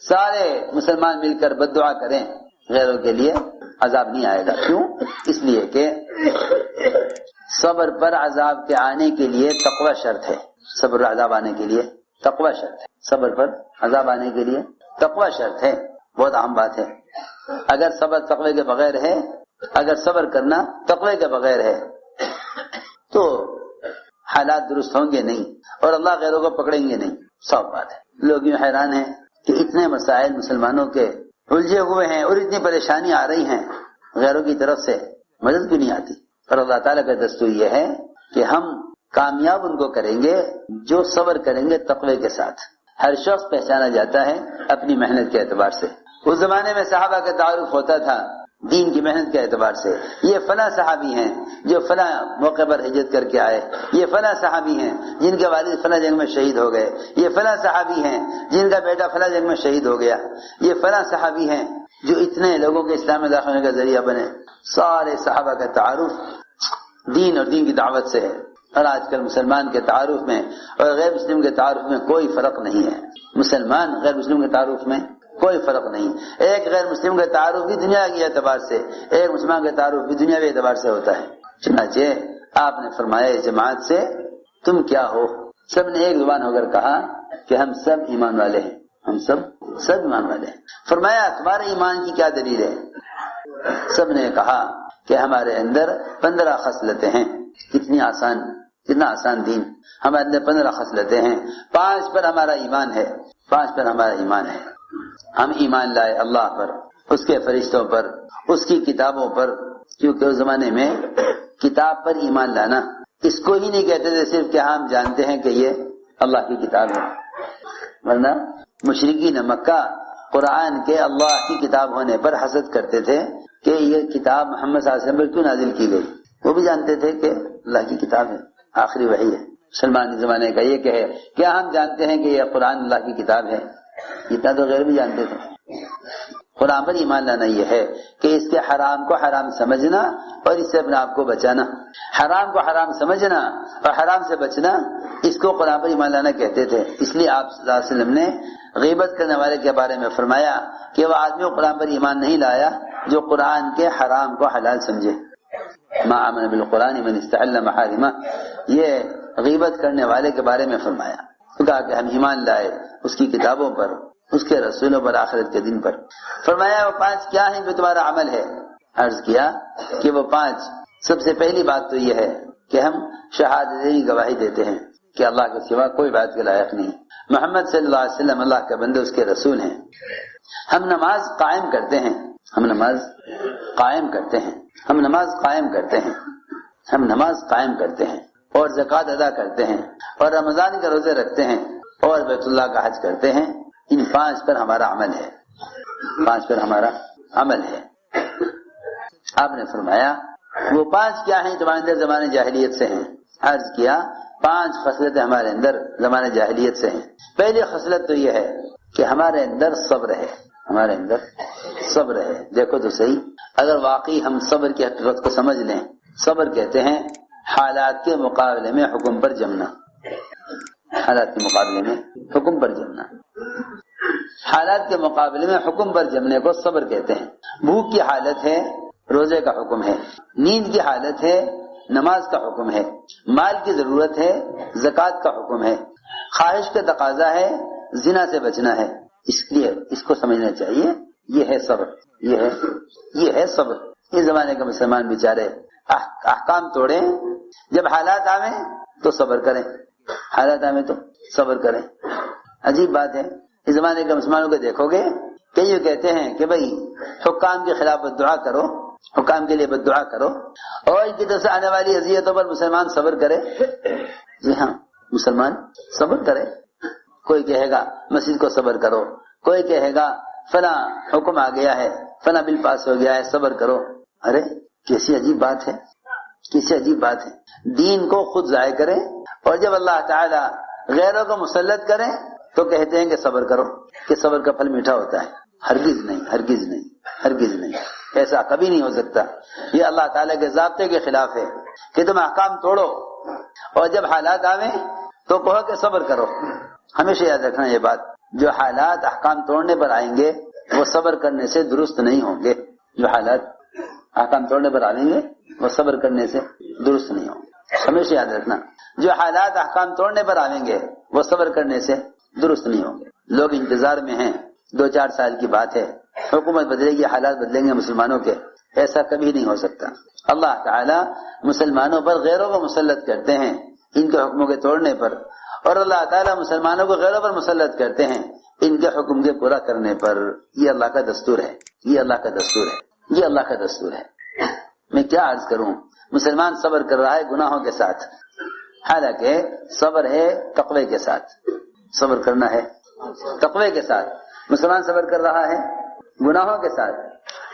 سارے مسلمان مل کر بد دعا کریں غیروں کے لیے، عذاب نہیں آئے گا۔ کیوں؟ اس لیے کہ صبر پر عذاب کے آنے کے لیے تقوی شرط ہے۔ صبر پر عذاب آنے کے لیے تقوی شرط ہے۔ صبر پر عذاب آنے کے لیے تقوی شرط ہے، بہت اہم بات ہے۔ اگر صبر تقوی کے بغیر ہے، اگر صبر کرنا تقوی کے بغیر ہے تو حالات درست ہوں گے نہیں اور اللہ غیروں کو پکڑیں گے نہیں، صاف بات ہے۔ لوگ یوں حیران ہیں کہ اتنے مسائل مسلمانوں کے الجھے ہوئے ہیں اور اتنی پریشانی آ رہی ہیں غیروں کی طرف سے، مدد کیوں نہیں آتی؟ پر اللہ تعالیٰ کا دستور یہ ہے کہ ہم کامیاب ان کو کریں گے جو صبر کریں گے تقوی کے ساتھ۔ ہر شخص پہچانا جاتا ہے اپنی محنت کے اعتبار سے۔ اس زمانے میں صحابہ کا تعارف ہوتا تھا دین کی محنت کے اعتبار سے، یہ فلاں صحابی ہیں جو فلاں موقع پر ہجرت کر کے آئے، یہ فلاں صحابی ہیں جن کے والد فلاں جنگ میں شہید ہو گئے، یہ فلاں صحابی ہیں جن کا بیٹا فلاں جنگ میں شہید ہو گیا، یہ فلاں صحابی ہیں جو اتنے لوگوں کے اسلام میں داخل ہونے کا ذریعہ بنے۔ سارے صحابہ کا تعارف دین اور دین کی دعوت سے ہے، اور آج کل مسلمان کے تعارف میں اور غیر مسلم کے تعارف میں کوئی فرق نہیں ہے۔ مسلمان غیر مسلم کے تعارف میں کوئی فرق نہیں۔ ایک غیر مسلم کا تعارف بھی دنیا کے اعتبار سے، ایک مسلمان کا تعارف بھی دنیاوی اعتبار سے ہوتا ہے۔ چنانچہ آپ نے فرمایا اس جماعت سے تم کیا ہو؟ سب نے ایک زبان ہو کر کہا کہ ہم سب ایمان والے ہیں، ہم سب ایمان والے ہیں۔ فرمایا تمہارے ایمان کی کیا دلیل ہے؟ سب نے کہا کہ ہمارے اندر 15 خصلتیں ہیں۔ کتنا آسان دین۔ ہمارے اندر 15 خصلتیں ہیں، 5 پر ہمارا ایمان ہے، 5 پر ہمارا ایمان ہے۔ ہم ایمان لائے اللہ پر، اس کے فرشتوں پر، اس کی کتابوں پر، کیونکہ اس زمانے میں کتاب پر ایمان لانا اس کو ہی نہیں کہتے تھے صرف کہ ہم جانتے ہیں کہ یہ اللہ کی کتاب ہے، ورنہ مشرکین مکہ قرآن کے اللہ کی کتاب ہونے پر حسد کرتے تھے کہ یہ کتاب محمد صلی اللہ علیہ وسلم پر کیوں نازل کی گئی۔ وہ بھی جانتے تھے کہ اللہ کی کتاب ہے، آخری وحی ہے۔ مسلمان زمانے کا یہ کہے کیا ہم جانتے ہیں کہ یہ قرآن اللہ کی کتاب ہے؟ اتنا تو غیر بھی جانتے تھے۔ قرآن پر ایمان لانا یہ ہے کہ اس کے حرام کو حرام سمجھنا اور اس سے اپنے آپ کو بچانا، حرام کو حرام سمجھنا اور حرام سے بچنا، اس کو قرآن پر ایمان لانا کہتے تھے۔ اس لیے آپ صلی اللہ علیہ وسلم نے غیبت کرنے والے کے بارے میں فرمایا کہ وہ آدمی قرآن پر ایمان نہیں لایا جو قرآن کے حرام کو حلال سمجھے۔ ما آمن بالقرآن من استحل محارمہ، یہ غیبت کرنے والے کے بارے میں فرمایا۔ کہا کہ ہم ایمان لائے اس کی کتابوں پر، اس کے رسولوں پر، آخرت کے دن پر۔ فرمایا وہ 5 کیا ہیں جو تمہارا عمل ہے؟ عرض کیا کہ وہ 5، سب سے پہلی بات تو یہ ہے کہ ہم شہادتیں گواہی دیتے ہیں کہ اللہ کے سوا کوئی بات کے لائق نہیں، محمد صلی اللہ علیہ وسلم اللہ کے بندے اس کے رسول ہیں۔ ہم نماز قائم کرتے ہیں، ہم نماز قائم کرتے ہیں، ہم نماز قائم کرتے ہیں، ہم نماز قائم کرتے ہیں اور زکوٰۃ ادا کرتے ہیں اور رمضان کے روزے رکھتے ہیں اور بیت اللہ کا حج کرتے ہیں۔ ان 5 پر ہمارا عمل ہے، 5 پر ہمارا عمل ہے۔ آپ نے فرمایا وہ 5 کیا ہیں تمہارے اندر زمانے جاہلیت سے ہیں؟ عرض کیا 5 خصلتیں ہمارے اندر زمانے جاہلیت سے ہیں۔ پہلی خصلت تو یہ ہے کہ ہمارے اندر صبر ہے، ہمارے اندر صبر ہے۔ دیکھو تو صحیح، اگر واقعی ہم صبر کی حقیقت کو سمجھ لیں، صبر کہتے ہیں حالات کے مقابلے میں حکم پر جمنا، حالات کے مقابلے میں حکم پر جمنا، حالات کے مقابلے میں حکم پر جمنے کو صبر کہتے ہیں۔ بھوک کی حالت ہے روزے کا حکم ہے، نیند کی حالت ہے نماز کا حکم ہے، مال کی ضرورت ہے زکوٰۃ کا حکم ہے، خواہش کا تقاضا ہے زنا سے بچنا ہے۔ اس لیے اس کو سمجھنا چاہیے، یہ ہے صبر، یہ ہے صبر۔ اس زمانے کے مسلمان بیچارے احکام توڑیں، جب حالات آویں تو صبر کریں، حالات آویں تو صبر کریں۔ عجیب بات ہے، اس زمانے کے مسلمانوں کو دیکھو گے کہ یہ کہتے ہیں کہ بھئی حکام کے خلاف بددعا کرو، حکام کے لیے بددعا کرو، اور ان کی طرف سے آنے والی اذیتوں پر مسلمان صبر کرے۔ جی ہاں، مسلمان صبر کرے۔ کوئی کہے گا مسجد کو صبر کرو، کوئی کہے گا فلاں حکم آ گیا ہے، فلاں بل پاس ہو گیا ہے، صبر کرو۔ ارے کیسی عجیب بات ہے، کیسی عجیب بات ہے۔ دین کو خود ضائع کریں اور جب اللہ تعالی غیروں کو مسلط کریں تو کہتے ہیں کہ صبر کرو، کہ صبر کا پھل میٹھا ہوتا ہے۔ ہرگز نہیں، ہرگز نہیں، ہرگز نہیں، ایسا کبھی نہیں ہو سکتا۔ یہ اللہ تعالیٰ کے ضابطے کے خلاف ہے کہ تم احکام توڑو اور جب حالات آویں تو کہو کہ صبر کرو۔ ہمیشہ یاد رکھنا یہ بات جو حالات احکام توڑنے پر آئیں گے وہ صبر کرنے سے درست نہیں ہوں گے. جو حالات احکام توڑنے پر آئیں گے وہ صبر کرنے سے درست نہیں ہوں گے. ہمیشہ یاد رکھنا جو حالات احکام توڑنے پر آئیں گے وہ صبر کرنے سے درست نہیں ہوں گے. لوگ انتظار میں ہیں 2-4 سال کی بات ہے, حکومت بدلے گی, حالات بدلیں گے مسلمانوں کے, ایسا کبھی نہیں ہو سکتا. اللہ تعالی مسلمانوں پر غیروں کو مسلط کرتے ہیں ان کے حکموں کے توڑنے پر, اور اللہ تعالیٰ مسلمانوں کو غیروں پر مسلط کرتے ہیں ان کے حکم کے پورا کرنے پر. یہ اللہ کا دستور ہے, یہ اللہ کا دستور ہے, یہ اللہ کا دستور ہے. میں کیا عرض کروں, مسلمان صبر کر رہا ہے گناہوں کے ساتھ, حالانکہ صبر ہے تقوی کے ساتھ. صبر کرنا ہے تقوی کے ساتھ. مسلمان صبر کر رہا ہے گناہوں کے ساتھ.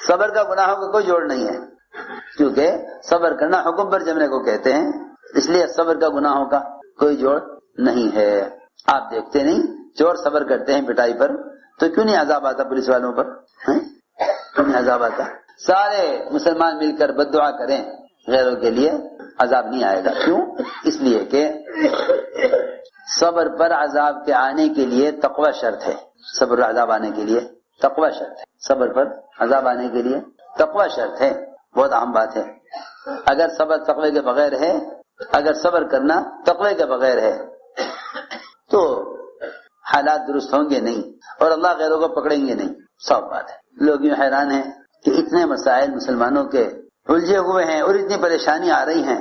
صبر کا گناہوں کا کوئی جوڑ نہیں ہے, کیونکہ صبر کرنا حکم پر جمنے کو کہتے ہیں, اس لیے صبر کا گناہوں کا کوئی جوڑ نہیں ہے. آپ دیکھتے نہیں چور صبر کرتے ہیں پٹائی پر تو کیوں نہیں عذاب آتا پولیس والوں پر؟ کیوں نہیں عذاب آتا؟ سارے مسلمان مل کر بد دعا کریں غیروں کے لیے, عذاب نہیں آئے گا. کیوں؟ اس لیے کہ صبر پر عذاب کے آنے کے لیے تقوی شرط ہے. صبر پر عذاب آنے کے لیے تقوی شرط ہے. صبر پر عذاب آنے کے لیے تقوی شرط ہے. بہت اہم بات ہے. اگر صبر تقوی کے بغیر ہے, اگر صبر کرنا تقوی کے بغیر ہے تو حالات درست ہوں گے نہیں اور اللہ غیروں کو پکڑیں گے نہیں. صاف بات ہے. لوگ یوں حیران ہیں کہ اتنے مسائل مسلمانوں کے الجھے ہوئے ہیں اور اتنی پریشانی آ رہی ہیں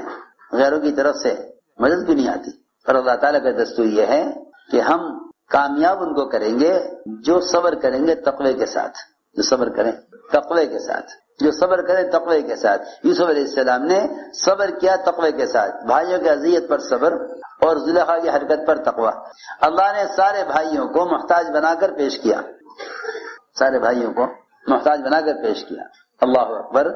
غیروں کی طرف سے, مدد بھی نہیں آتی. اور اللہ تعالیٰ کا دستور یہ ہے کہ ہم کامیاب ان کو کریں گے جو صبر کریں گے تقوی کے ساتھ. جو صبر کریں تقوی کے ساتھ, جو صبر کرے تقوی کے ساتھ. یوسف علیہ السلام نے صبر کیا تقوی کے ساتھ, بھائیوں کی اذیت پر صبر اور زلیخا کی حرکت پر تقوی. اللہ نے سارے بھائیوں کو محتاج بنا کر پیش کیا, سارے بھائیوں کو محتاج بنا کر پیش کیا. اللہ اکبر.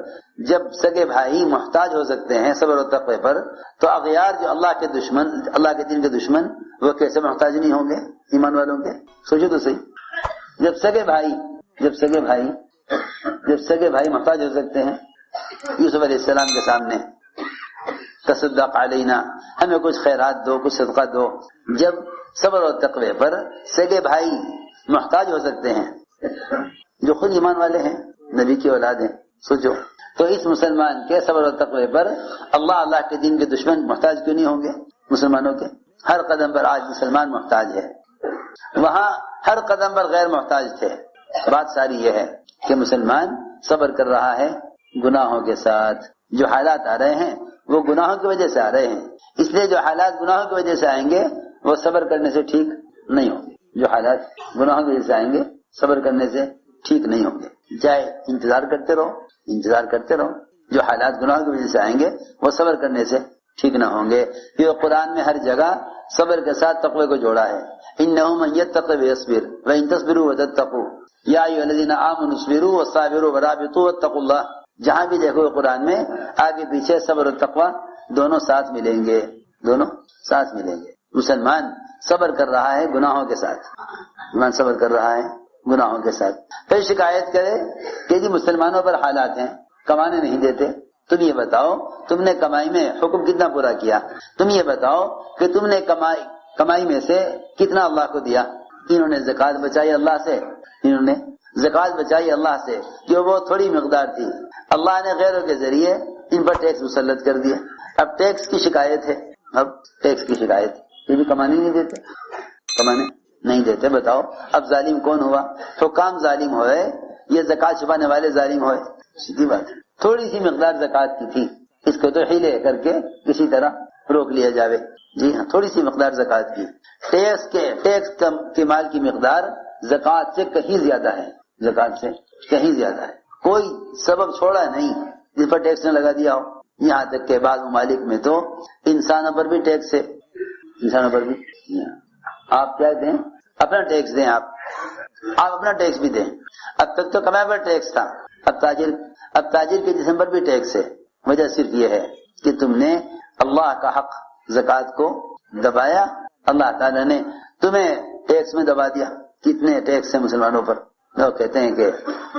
جب سگے بھائی محتاج ہو سکتے ہیں صبر و تقوی پر, تو اغیار جو اللہ کے دشمن, اللہ کے دین کے دشمن, وہ کیسے محتاج نہیں ہوں گے ایمان والوں کے؟ سوچو تو صحیح. جب سگے بھائی محتاج ہو سکتے ہیں یوسف علیہ السلام کے سامنے, تصدق علینا, ہمیں کچھ خیرات دو, کچھ صدقہ دو. جب صبر و تقوی پر سگے بھائی محتاج ہو سکتے ہیں جو خود ایمان والے ہیں, نبی کی اولاد ہیں, سوچو تو اس مسلمان کے صبر و تقوی پر اللہ کے دین کے دشمن محتاج کیوں نہیں ہوں گے مسلمانوں کے؟ ہر قدم پر آج مسلمان محتاج ہے, وہاں ہر قدم پر غیر محتاج تھے. بات ساری یہ ہے کہ مسلمان صبر کر رہا ہے گناہوں کے ساتھ. جو حالات آ رہے ہیں وہ گناہوں کی وجہ سے آ رہے ہیں, اس لیے جو حالات گناہوں کی وجہ سے آئیں گے وہ صبر کرنے سے ٹھیک نہیں ہوں گے. جو حالات گناہوں کی وجہ سے آئیں گے صبر کرنے سے ٹھیک نہیں ہوں گے. چاہے انتظار کرتے رہو. جو حالات گناہوں کی وجہ سے آئیں گے وہ صبر کرنے سے ٹھیک نہ ہوں گے. یہ قرآن میں ہر جگہ صبر کے ساتھ تقوی کو جوڑا ہے. انہ من یتق ویصبر وان تصبروا وتتقوا یا ایھا الذین آمنوا اصبروا وصابروا ورابطوا واتقوا اللہ. جہاں بھی دیکھو قرآن میں آگے پیچھے صبر و تقوی دونوں ساتھ ملیں گے, دونوں ساتھ ملیں گے. مسلمان صبر کر رہا ہے گناہوں کے ساتھ, مسلمان صبر کر رہا ہے گناہوں کے ساتھ. پھر شکایت کرے کہ جی مسلمانوں پر حالات ہیں, کمانے نہیں دیتے. تم یہ بتاؤ تم نے کمائی میں حکم کتنا پورا کیا؟ تم یہ بتاؤ کہ تم نے کمائی میں سے کتنا اللہ کو دیا؟ انہوں نے زکات بچائی اللہ سے, انہوں نے زکات بچائی اللہ سے جو وہ تھوڑی مقدار تھی. اللہ نے غیروں کے ذریعے ان پر ٹیکس مسلط کر دیا. اب ٹیکس کی شکایت ہے, یہ بھی کمانے نہیں دیتے, کمانے نہیں دیتے. بتاؤ اب ظالم کون ہوا؟ حکام ظالم ہوئے یہ زکات چھپانے والے ظالم ہوئے؟ سیدھی بات ہے. تھوڑی سی مقدار زکات کی تھی, اس کو تو ہیلے کر کے کسی طرح روک لیا جاوے. جی ہاں, تھوڑی سی مقدار زکات کی. ٹیکس کے مال کی مقدار زکات سے کہیں زیادہ ہے, زکات سے کہیں زیادہ ہے. کوئی سبب چھوڑا نہیں جس پر ٹیکس نے لگا دیا ہو. یہاں تک کہ بعض ممالک میں تو انسانوں پر بھی ٹیکس ہے, انسانوں پر بھی. آپ کیا دیں؟ اپنا ٹیکس دیں, آپ اپنا ٹیکس بھی دیں. اب تک تو کمائی پر ٹیکس تھا, اب تاجر کے جسم پر بھی ٹیکس ہے. وجہ صرف یہ ہے کہ تم نے اللہ کا حق زکات کو دبایا, اللہ تعالیٰ نے تمہیں ٹیکس میں دبا دیا. کتنے ٹیکس ہیں مسلمانوں پر. لوگ کہتے ہیں کہ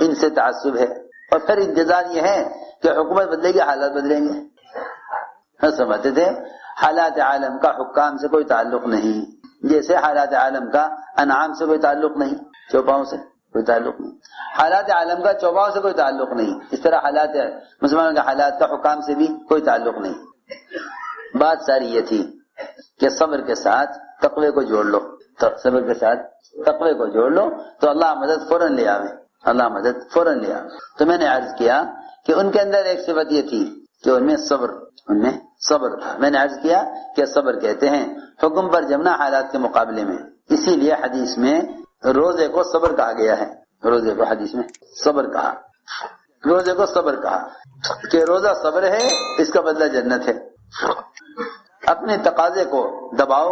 ان سے تعصب ہے, اور پھر انتظار یہ ہے کہ حکومت بدلے گی, حالات بدلیں گے. سمجھتے تھے حالات عالم کا حکام سے کوئی تعلق نہیں, جیسے حالات عالم کا انعام سے کوئی تعلق نہیں، چوپاؤں سے کوئی تعلق نہیں، حالات عالم کا چوپاؤں سے کوئی تعلق نہیں، اس طرح حالات مسلمانوں کے حالات کا حکام سے بھی کوئی تعلق نہیں۔ بات ساری یہ تھی کہ صبر کے ساتھ تقوی کو جوڑ لو، صبر کے ساتھ تقوی کو جوڑ لو تو اللہ مدد فوراً لے آوے، اللہ مدد فوراً لے آوے۔ تو میں نے عرض کیا کہ ان کے اندر ایک صفت یہ تھی کہ ان میں صبر تھا۔ میں نے عرض کیا کہ صبر کہتے ہیں حکم پر جمنا حالات کے مقابلے میں، اسی لیے حدیث میں روزے کو صبر کہا گیا ہے، روزے کو حدیث میں صبر کہا، روزے کو صبر کہا کہ روزہ صبر ہے، اس کا بدلہ جنت ہے۔ اپنے تقاضے کو دباؤ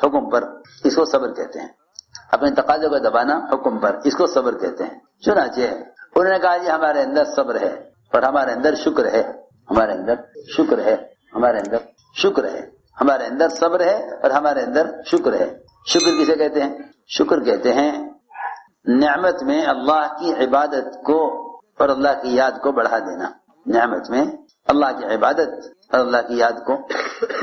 حکم پر، اس کو صبر کہتے ہیں، اپنے تقاضے کو دبانا حکم پر، اس کو صبر کہتے ہیں۔ چنانچہ انہوں نے کہا جی ہمارے اندر صبر ہے اور ہمارے اندر شکر ہے، ہمارے اندر شکر ہے، ہمارے اندر شکر ہے، ہمارے اندر صبر ہے اور ہمارے اندر شکر ہے۔ شکر کسے کہتے ہیں؟ شکر کہتے ہیں نعمت میں اللہ کی عبادت کو اور اللہ کی یاد کو بڑھا دینا، نعمت میں اللہ کی عبادت اور اللہ کی یاد کو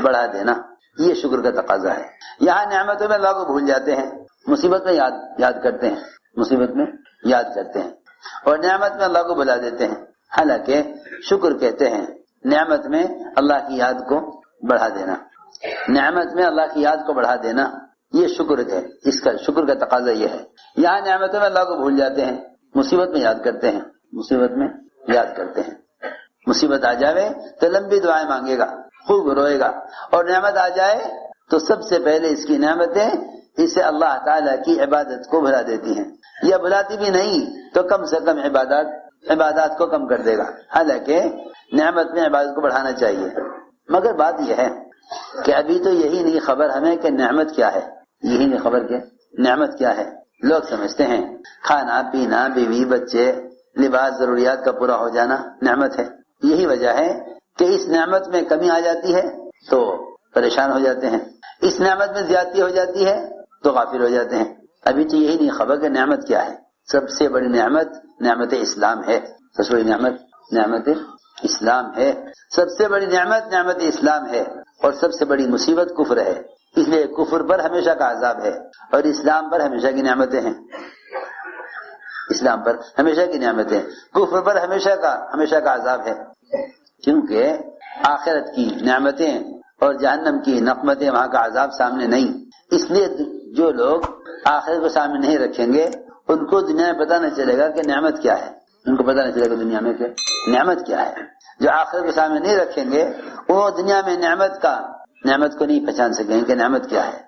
بڑھا دینا، یہ شکر کا تقاضا ہے۔ یہاں نعمتوں میں اللہ کو بھول جاتے ہیں، مصیبت میں یاد کرتے ہیں، مصیبت میں یاد کرتے ہیں اور نعمت میں اللہ کو بھلا دیتے ہیں، حالانکہ شکر کہتے ہیں نعمت میں اللہ کی یاد کو بڑھا دینا، نعمت میں اللہ کی یاد کو بڑھا دینا، یہ شکر ہے، اس کا شکر کا تقاضا یہ ہے۔ یہاں نعمتوں میں اللہ کو بھول جاتے ہیں، مصیبت میں یاد کرتے ہیں، مصیبت میں یاد کرتے ہیں، مصیبت آ جائے تو لمبی دعائیں مانگے گا، خوب روئے گا، اور نعمت آ جائے تو سب سے پہلے اس کی نعمتیں اسے اللہ تعالیٰ کی عبادت کو بھلا دیتی ہیں، یا بھلاتی بھی نہیں تو کم سے کم عبادات کو کم کر دے گا، حالانکہ نعمت میں عبادت کو بڑھانا چاہیے۔ مگر بات یہ ہے کہ ابھی تو یہی نہیں خبر ہمیں کہ نعمت کیا ہے، یہی نہیں خبر کہ نعمت کیا ہے۔ لوگ سمجھتے ہیں کھانا پینا، بیوی بچے، لباس، ضروریات کا پورا ہو جانا نعمت ہے، یہی وجہ ہے کہ اس نعمت میں کمی آ جاتی ہے تو پریشان ہو جاتے ہیں، اس نعمت میں زیادتی ہو جاتی ہے تو غافل ہو جاتے ہیں۔ ابھی تو یہی نہیں خبر کہ نعمت کیا ہے۔ سب سے بڑی نعمت نعمت اسلام ہے، سب سے بڑی نعمت نعمت اسلام ہے، سب سے بڑی نعمت نعمت اسلام ہے، اور سب سے بڑی مصیبت کفر ہے، اس لیے کفر پر ہمیشہ کا عذاب ہے اور اسلام پر ہمیشہ کی نعمتیں ہیں، اسلام پر ہمیشہ کی نعمتیں، کفر پر ہمیشہ کا عذاب ہے، کیونکہ آخرت کی نعمتیں اور جہنم کی نقمتیں وہاں کا عذاب سامنے نہیں، اس لیے جو لوگ آخرت کو سامنے نہیں رکھیں گے ان کو دنیا میں پتہ نہ چلے گا کہ نعمت کیا ہے، ان کو پتہ نہیں چلے گا دنیا میں کہ نعمت کیا ہے۔ جو آخرت کو سامنے نہیں رکھیں گے وہ دنیا میں نعمت کو نہیں پہچان سکیں کہ نعمت کیا ہے۔